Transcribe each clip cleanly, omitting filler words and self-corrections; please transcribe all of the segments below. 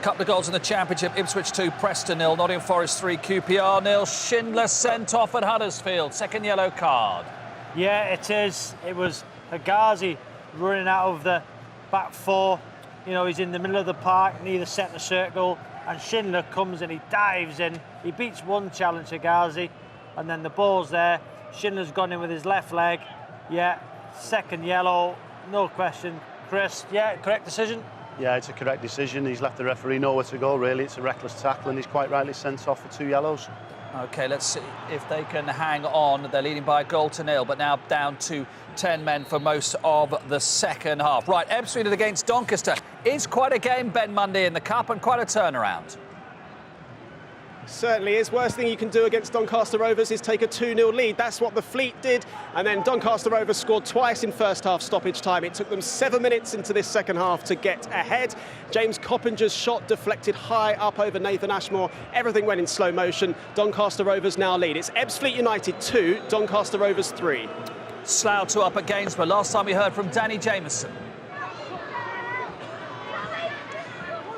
Couple of goals in the Championship. Ipswich 2, Preston 0, Nottingham Forest 3, QPR 0. Schindler sent off at Huddersfield. Second yellow card. Yeah, it is. It was Hegazi running out of the back four. You know, he's in the middle of the park, near the centre circle, and Schindler comes and he dives in. He beats one challenge, Hegazi, and then the ball's there. Schindler's gone in with his left leg. Yeah, second yellow, no question. Chris, yeah, correct decision? Yeah, it's a correct decision. He's left the referee nowhere to go, really. It's a reckless tackle, and he's quite rightly sent off for 2 yellows. OK, let's see if they can hang on. They're leading by a goal to nil, but now down to 10 men for most of the second half. Right, Ebbsfleet against Doncaster is quite a game, Ben Mundy, in the Cup, and quite a turnaround. Certainly is. Worst thing you can do against Doncaster Rovers is take a 2-0 lead. That's what the Fleet did. And then Doncaster Rovers scored twice in first half stoppage time. It took them 7 minutes into this second half to get ahead. James Coppinger's shot deflected high up over Nathan Ashmore. Everything went in slow motion. Doncaster Rovers now lead. It's Ebbsfleet United 2, Doncaster Rovers 3. Slough 2 up at Gainsborough. Last time we heard from Danny Jameson.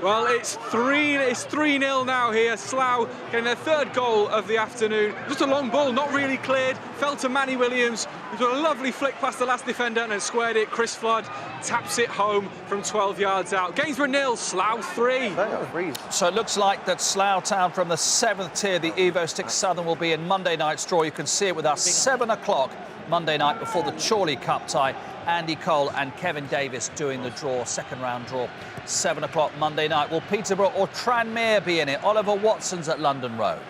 Well, it's 3-0 now here. Slough getting their third goal of the afternoon. Just a long ball, not really cleared. Fell to Manny Williams, who's got a lovely flick past the last defender and then squared it. Chris Flood taps it home from 12 yards out. Gainsborough 0, Slough 3. So it looks like that Slough Town from the 7th tier, the Evo Sticks Southern, will be in Monday night's draw. You can see it with us, 7 o'clock Monday night before the Chorley Cup tie. Andy Cole and Kevin Davis doing the draw, second round draw, 7 o'clock Monday night. Will Peterborough or Tranmere be in it? Oliver Watson's at London Road.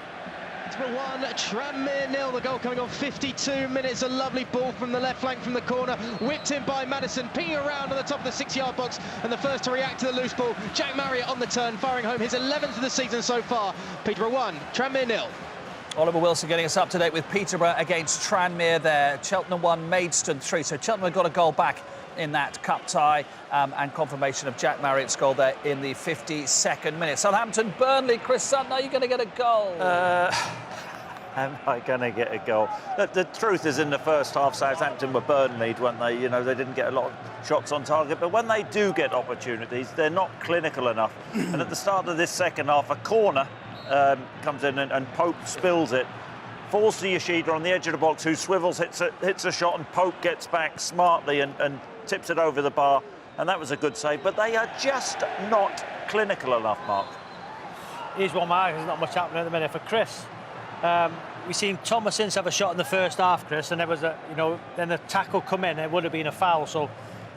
Peterborough 1, Tranmere 0. The goal coming on 52 minutes. A lovely ball from the left flank from the corner, whipped in by Madison, pinging around on the top of the 6-yard box, and the first to react to the loose ball, Jack Marriott on the turn, firing home his 11th of the season so far. Peterborough 1, Tranmere 0. Oliver Wilson getting us up to date with Peterborough against Tranmere there. Cheltenham 1, Maidstone 3. So Cheltenham have got a goal back in that cup tie, and confirmation of Jack Marriott's goal there in the 52nd minute. Southampton, Burnley. Chris Sutton, are you going to get a goal? Am I going to get a goal? The truth is, in the first half, Southampton were Burnley, weren't they? You know, they didn't get a lot of shots on target, but when they do get opportunities, they're not clinical enough. And at the start of this second half, a corner comes in and Pope spills it, falls to Yoshida on the edge of the box, who swivels, hits a shot, and Pope gets back smartly and tips it over the bar, and that was a good save. But they are just not clinical enough, Mark. Here's one, Mark. There's not much happening at the minute for Chris. We've seen Thomas Ince have a shot in the first half, Chris, and there was then the tackle come in, it would have been a foul. So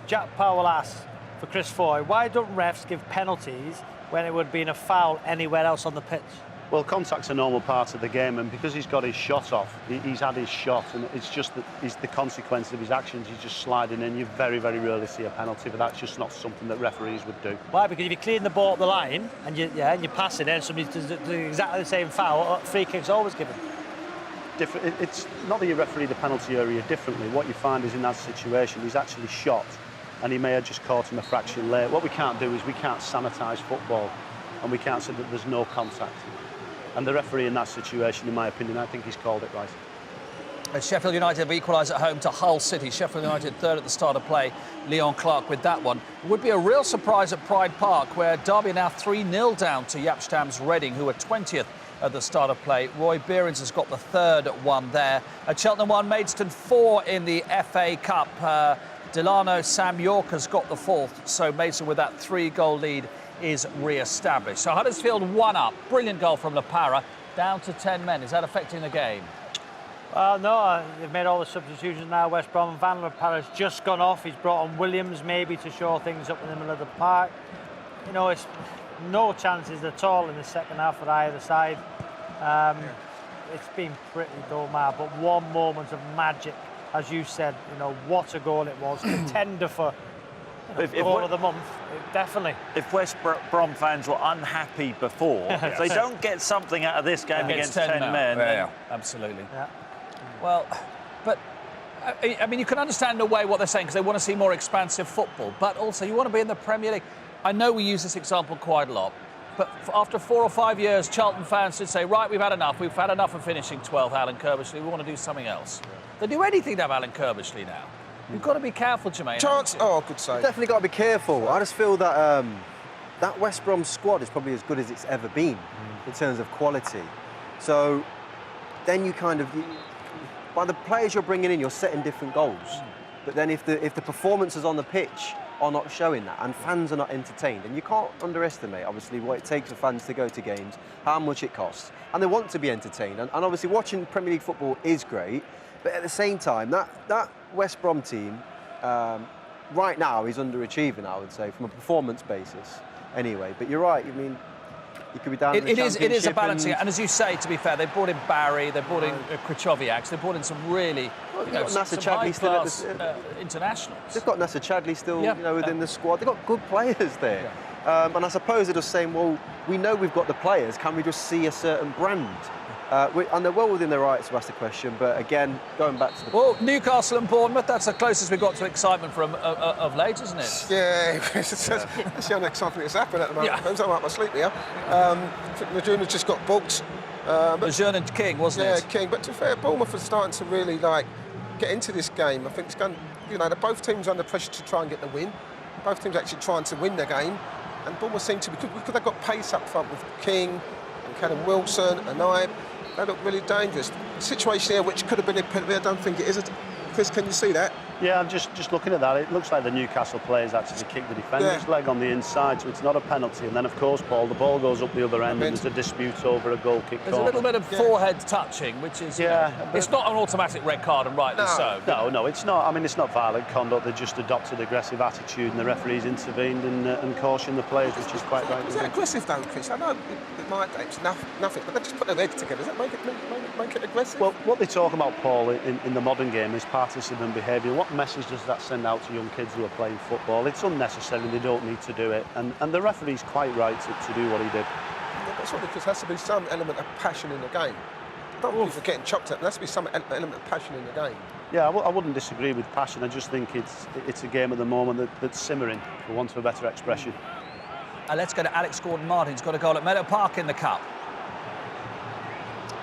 Jack Powell asks for Chris Foy, why don't refs give penalties when it would have been a foul anywhere else on the pitch? Well, contact's a normal part of the game, and because he's got his shot off, he's had his shot, and it's just that he's the consequence of his actions. He's just sliding in. You very, very rarely see a penalty, but that's just not something that referees would do. Why? Because if you're clearing the ball up the line and you pass it in, somebody does exactly the same foul, free kick's always given. It's not that you referee the penalty area differently. What you find is in that situation, he's actually shot, and he may have just caught him a fraction late. What we can't do is we can't sanitise football, and we can't say that there's no contact. And the referee in that situation, in my opinion, I think he's called it right. Sheffield United have equalised at home to Hull City. Sheffield United third at the start of play. Leon Clark with that one. It would be a real surprise at Pride Park, where Derby are now 3-0 down to Jaap Stam's Reading, who are 20th at the start of play. Roy Behrens has got the third one there. At Cheltenham 1, Maidstone 4 in the FA Cup. Delano Sam York has got the fourth, so Maidstone with that 3-goal lead is re-established. So Huddersfield 1 up. Brilliant goal from La Parra, down to 10 men. Is that affecting the game? Well, no, they've made all the substitutions now. West Brom, Van La Parra's just gone off. He's brought on Williams maybe to shore things up in the middle of the park. You know, it's no chances at all in the second half for either side. It's been pretty dull, Mark, but one moment of magic, as you said. You know, what a goal it was. Contender for goal of the month, definitely. If West Brom fans were unhappy before, if they don't get something out of this game against 10 men, yeah, absolutely. Yeah. Well, but I mean, you can understand in a way what they're saying, because they want to see more expansive football, but also you want to be in the Premier League. I know we use this example quite a lot, but after 4 or 5 years, Charlton fans should say, right, we've had enough of finishing 12th, Alan Kirbishley, we want to do something else. They do anything to have Alan Kirbishley now. You've got to be careful, Jermaine. Chance, oh, good save. Definitely got to be careful. I just feel that that West Brom squad is probably as good as it's ever been in terms of quality. So then you kind of, by the players you're bringing in, you're setting different goals. But then if the performances on the pitch are not showing that and fans are not entertained, and you can't underestimate, obviously, what it takes for fans to go to games, how much it costs, and they want to be entertained. And obviously watching Premier League football is great, but at the same time, that West Brom team right now is underachieving, I would say, from a performance basis anyway. But you're right, I mean, you could be down in the Championship. It is a balancing, and as you say, to be fair, they brought in Barry, they brought in Krychowiak, they brought in some really Nasser some Chadli still high-class internationals. They've got Nasser Chadli still, within the squad. They've got good players there. Yeah. And I suppose they're just saying, well, we know we've got the players. Can we just see a certain brand? And they're well within their rights to ask the question. But again, going back to the... Well, Newcastle and Bournemouth, that's the closest we've got to excitement of late, isn't it? Yeah, that's the only excitement that's happened at the moment. Yeah. I'm out my sleep here. I think Lejeune just got booked. Lejeune and King, wasn't it? Yeah, King. But to be fair, Bournemouth are starting to really get into this game. I think it's going. They're both teams under pressure to try and get the win. Both teams actually trying to win their game, and Bournemouth seem to because they've got pace up front with King and Callum Wilson and Ibe. They look really dangerous. Situation here which could have been a penalty. I don't think it is. Chris, can you see that? Yeah, I'm just looking at that. It looks like the Newcastle players actually kicked the defender's leg on the inside, so it's not a penalty. And then, of course, Paul, the ball goes up the other end, and there's a dispute over a goal kick. There's a little bit of forehead touching, which is it's not an automatic red card, and rightly so. No, it's not. I mean, it's not violent conduct. They just adopted aggressive attitude, and the referees intervened and cautioned the players, which is quite right. Is that aggressive though, Chris? I know it might it's nothing, but they just put their heads together. Does that make it aggressive? Well, what they talk about, Paul, in the modern game is participant behaviour. What message does that send out to young kids who are playing football? It's unnecessary. They don't need to do it, and the referee's quite right to do what he did. Yeah, that's what, because there has to be some element of passion in the game. Don't believe for getting chopped up. There has to be some element of passion in the game. Yeah, I wouldn't disagree with passion. I just think it's a game at the moment that's simmering, for want of a better expression. Let's go to Alex Gordon-Martin, who's got a goal at Meadow Park in the Cup.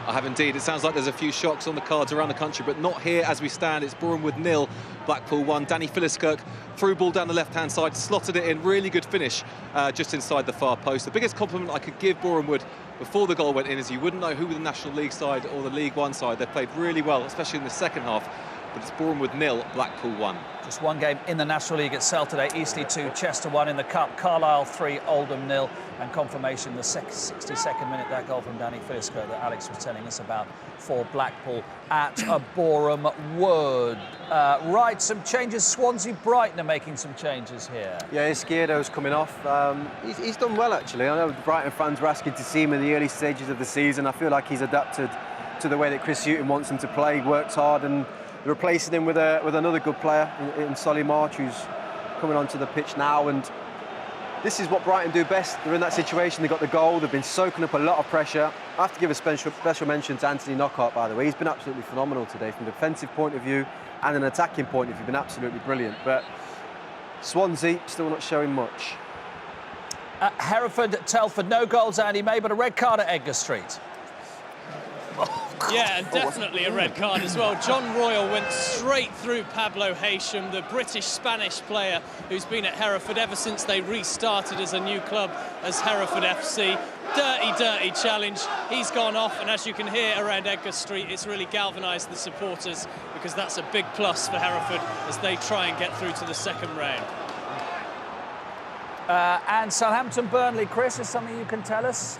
I have indeed. It sounds like there's a few shocks on the cards around the country, but not here as we stand. It's Bournemouth 0, Blackpool 1. Danny Philliskirk through ball down the left-hand side, slotted it in. Really good finish just inside the far post. The biggest compliment I could give Bournemouth before the goal went in is you wouldn't know who were the National League side or the League One side. They played really well, especially in the second half. But it's Bournemouth 0, Blackpool 1. Just one game in the National League itself today. Eastleigh 2, Chester 1 in the Cup. Carlisle 3, Oldham 0. And confirmation, the 62nd minute, that goal from Danny Philliskirk that Alex was telling us about for Blackpool at Boreham Wood. Right, some changes. Swansea Brighton are making some changes here. Yeah, Izquierdo's coming off. He's done well, actually. I know the Brighton fans were asking to see him in the early stages of the season. I feel like he's adapted to the way that Chris Hughton wants him to play. He works hard, and replacing him with another good player in Solly March, who's coming onto the pitch now. And this is what Brighton do best. They're in that situation. They got the goal. They've been soaking up a lot of pressure. I have to give a special mention to Anthony Knockaert, by the way. He's been absolutely phenomenal today from a defensive point of view and an attacking point of view. Been absolutely brilliant. But Swansea still not showing much. Hereford, Telford, no goals, Andy May, but a red card at Edgar Street. Yeah, and definitely a red card as well. John Royal went straight through Pablo Haysham, the British-Spanish player who's been at Hereford ever since they restarted as a new club as Hereford FC. Dirty challenge. He's gone off, and as you can hear around Edgar Street, it's really galvanised the supporters, because that's a big plus for Hereford as they try and get through to the second round. And Southampton-Burnley, Chris, is something you can tell us?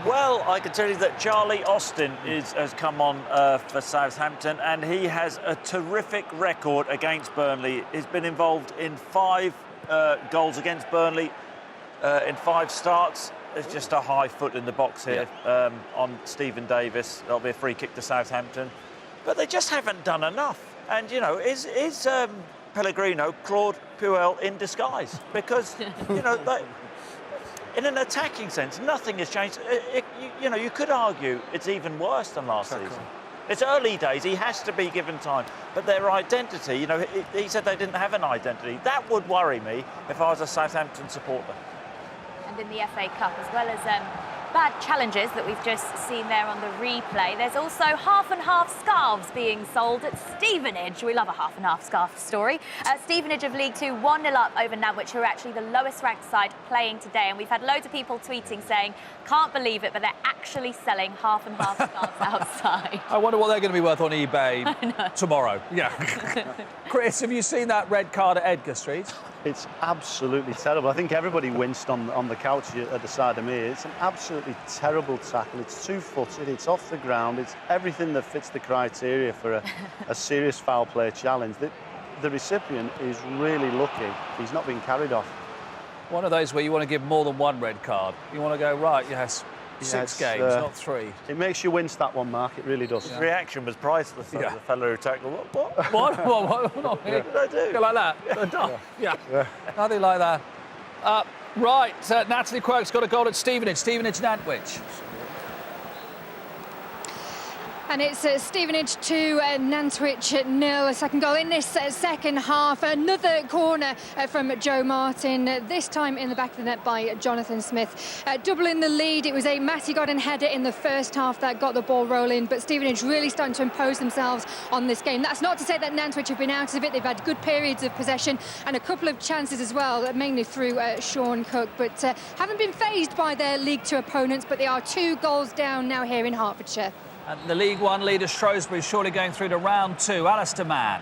Well, I can tell you that Charlie Austin has come on for Southampton, and he has a terrific record against Burnley. He's been involved in 5 goals against Burnley in 5 starts. There's just a high foot in the box here on Stephen Davis. That'll be a free kick to Southampton. But they just haven't done enough. And, you know, is Pellegrino Claude Puel in disguise? Because, you know, in an attacking sense, nothing has changed. You know, you could argue it's even worse than last season. It's early days, he has to be given time. But their identity, you know, he said they didn't have an identity. That would worry me if I was a Southampton supporter. And in the FA Cup, as well as bad challenges that we've just seen there on the replay. There's also half-and-half scarves being sold at Stevenage. We love a half-and-half scarf story. Stevenage of League Two 1-0 up over Nantwich, who are actually the lowest-ranked side playing today. And we've had loads of people tweeting saying, can't believe it, but they're actually selling half-and-half scarves outside. I wonder what they're going to be worth on eBay tomorrow. Yeah. Chris, have you seen that red card at Edgar Street? It's absolutely terrible. I think everybody winced on the couch at the side of me. It's an absolutely terrible tackle. It's two-footed, it's off the ground, it's everything that fits the criteria for a serious foul play challenge. The recipient is really lucky he's not been carried off. One of those where you want to give more than one red card. You want to go, right, yes, 6 games, not 3. It makes you wince that one, Mark, it really does. His reaction was priceless, though, the fellow who tackled. What? What? Not me. What did I do? Like that? Yeah. Nothing like that. Right, Natalie Quirk's got a goal at Stevenage. Nantwich. And it's Stevenage 2, Nantwich 0. A second goal in this second half. Another corner from Joe Martin, this time in the back of the net by Jonathan Smith. Doubling the lead. It was a Matty Godden header in the first half that got the ball rolling, but Stevenage really starting to impose themselves on this game. That's not to say that Nantwich have been out of it. They've had good periods of possession and a couple of chances as well, mainly through Sean Cook, but haven't been fazed by their League Two opponents, but they are 2 goals down now here in Hertfordshire. And the League One leader, Shrewsbury, surely going through to round 2. Alistair Mann.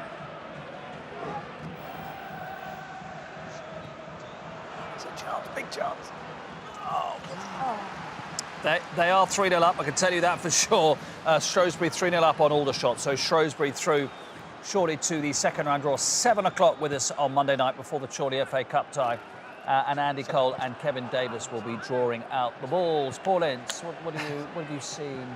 It's a chance, big chance. They are 3-0 up, I can tell you that for sure. Shrewsbury 3-0 up on Aldershot, so Shrewsbury through shortly to the second round draw. 7 o'clock with us on Monday night before the Chorley FA Cup tie. And Andy Cole and Kevin Davis will be drawing out the balls. Paul Ince, what have you seen?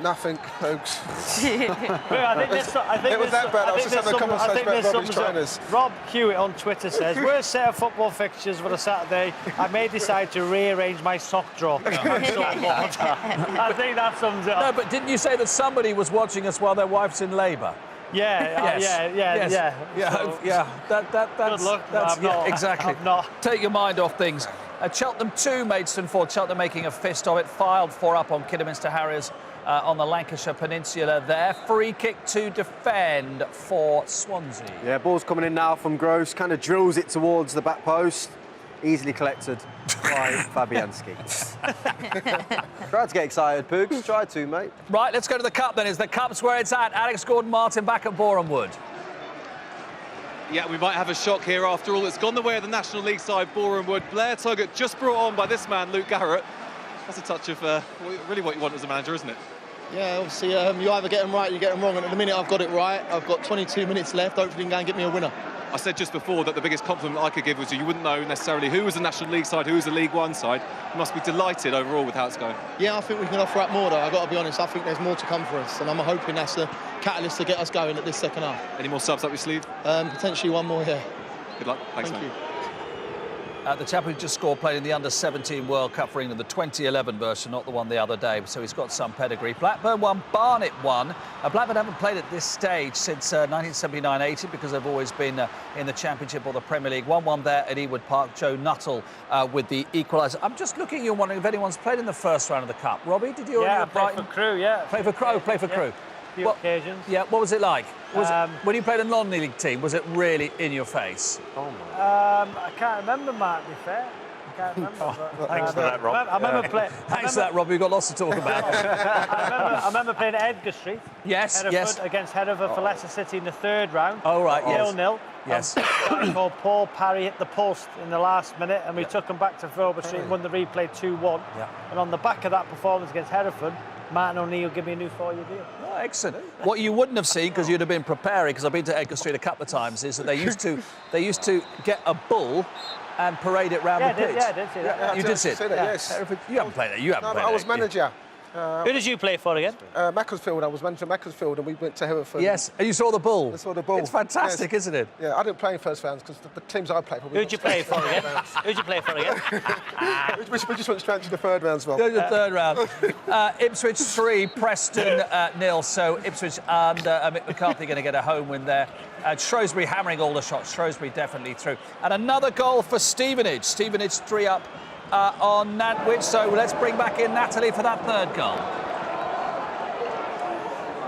Nothing, folks. It was that bad. I was just having a conversation about Robbie's trainers. Rob Hewitt on Twitter says, worst set of football fixtures for the Saturday. I may decide to rearrange my sock drawer. I think that sums it up. No, but didn't you say that somebody was watching us while their wife's in labour? Yeah, Yeah. That's good luck. That's, not, exactly. I'm not. Take your mind off things. Cheltenham 2, Maidstone 4. Cheltenham making a fist of it. Filed 4 up on Kidderminster Harriers on the Lancashire Peninsula there. Free kick to defend for Swansea. Yeah, ball's coming in now from Gross. Kind of drills it towards the back post. Easily collected by Fabianski. Tried to get excited, Poogs. Tried to, mate. Right, let's go to the Cup then. Is the Cup's where it's at? Alex Gordon-Martin back at Boreham Wood. Yeah, we might have a shock here after all. It's gone the way of the National League side, Boreham Wood. Blair Tuggett just brought on by this man, Luke Garrett. That's a touch of really what you want as a manager, isn't it? Yeah, obviously, you either get them right or you get them wrong. And at the minute, I've got it right. I've got 22 minutes left. Hopefully, you can go and get me a winner. I said just before that the biggest compliment I could give was you wouldn't know necessarily who was the National League side, who was the League One side. You must be delighted overall with how it's going. Yeah, I think we can offer up more, though. I've got to be honest. I think there's more to come for us. And I'm hoping that's the catalyst to get us going at this second half. Any more subs up your sleeve? Potentially one more here. Good luck. Thanks, Thank man. you. The chap who just scored played in the Under-17 World Cup for England, the 2011 version, not the one the other day, so he's got some pedigree. Blackburn won, Barnet won. Blackburn haven't played at this stage since 1979-80 because they've always been in the Championship or the Premier League. 1-1 there at Ewood Park. Joe Nuttall with the equaliser. I'm just looking at you and wondering if anyone's played in the first round of the Cup. Robbie, did you? Yeah, I played for Crewe, yeah. Play for Crewe, play for Crewe. Few occasions. Yeah, what was it like? When you played a non-league team, was it really in your face? Oh my. I can't remember, Mark, to be fair. I can't remember. Thanks for that, Rob. I remember playing. Thanks for that, Rob. We've got lots to talk about. I remember playing at Edgar Street. Yes, Hereford, against Hereford for Leicester City in the third round. Oh, right, yes. 0-0. Yes. A guy called Paul Parry hit the post in the last minute, and we took him back to Filbert Street and won the replay 2-1. Yeah. And on the back of that performance against Hereford, Martin O'Neill gave me a new 4-year deal. Oh, excellent. What you wouldn't have seen, because you'd have been preparing, because I've been to Edgar Street a couple of times, is that they used to get a bull and parade it round the pitch. Yeah, I did see that. Yeah, you did see it? Yes. You haven't played there. You haven't played I was manager. Who did you play for again? Macclesfield. I was manager of Macclesfield, and we went to Hereford. Yes, and you saw the bull. I saw the bull. It's fantastic, yes. isn't it? Yeah, I didn't play in first rounds because the teams I played for. Who'd you play for again? Who'd you play for again? we just went straight to the third round as well. The third round. Ipswich 3, Preston 0. So Ipswich and Mick McCarthy going to get a home win there. Shrewsbury hammering all the shots. Shrewsbury definitely through. And another goal for Stevenage. Stevenage 3 up on Nantwich. So let's bring back in Natalie for that third goal.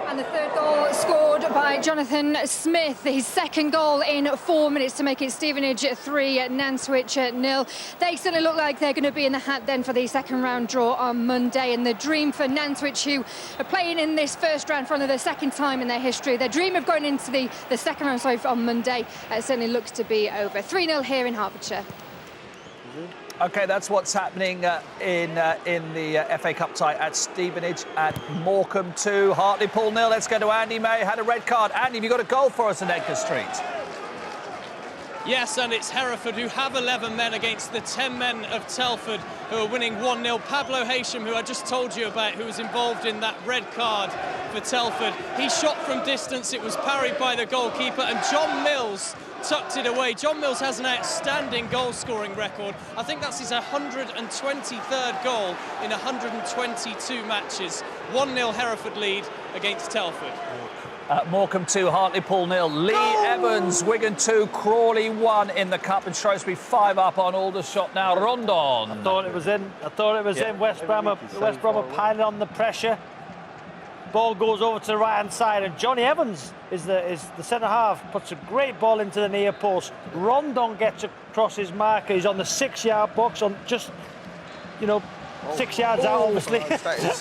And the third goal scored by Jonathan Smith, his second goal in 4 minutes to make it Stevenage 3, Nantwich 0. They certainly look like they're going to be in the hat then for the second round draw on Monday. And the dream for Nantwich, who are playing in this first round for only the second time in their history, their dream of going into the second round on Monday certainly looks to be over. 3-0 here in Hertfordshire. OK, that's what's happening in the FA Cup tie at Stevenage at Morecambe 2. Hartlepool 0. Let's go to Andy May. Had a red card. Andy, have you got a goal for us in Edgar Street? Yes, and it's Hereford who have 11 men against the 10 men of Telford who are winning 1-0. Pablo Haysham, who I just told you about, who was involved in that red card for Telford. He shot from distance. It was parried by the goalkeeper, and John Mills tucked it away. John Mills has an outstanding goal-scoring record. I think that's his 123rd goal in 122 matches. 1-0 Hereford lead against Telford. Morecambe 2, Hartlepool 0. Lee Evans, Wigan 2, Crawley 1 in the Cup, and Shrewsbury 5 up on Aldershot now. Rondon. I thought it was in. West Brom are piling on the pressure. Ball goes over to the right-hand side, and Johnny Evans is the centre-half, puts a great ball into the near post. Rondon gets across his marker. He's on the 6-yard box, on just, 6 yards out, obviously,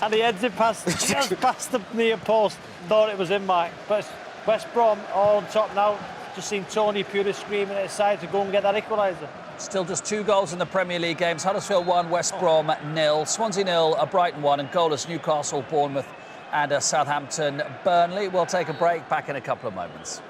and he heads it just past the near post. Thought it was in, Mike. But West Brom all on top now. Just seen Tony Pulis screaming at his side to go and get that equaliser. Still just 2 goals in the Premier League games. Huddersfield 1, West Brom 0, Swansea 0, Brighton 1, and goalless Newcastle, Bournemouth and Southampton, Burnley. We'll take a break, back in a couple of moments.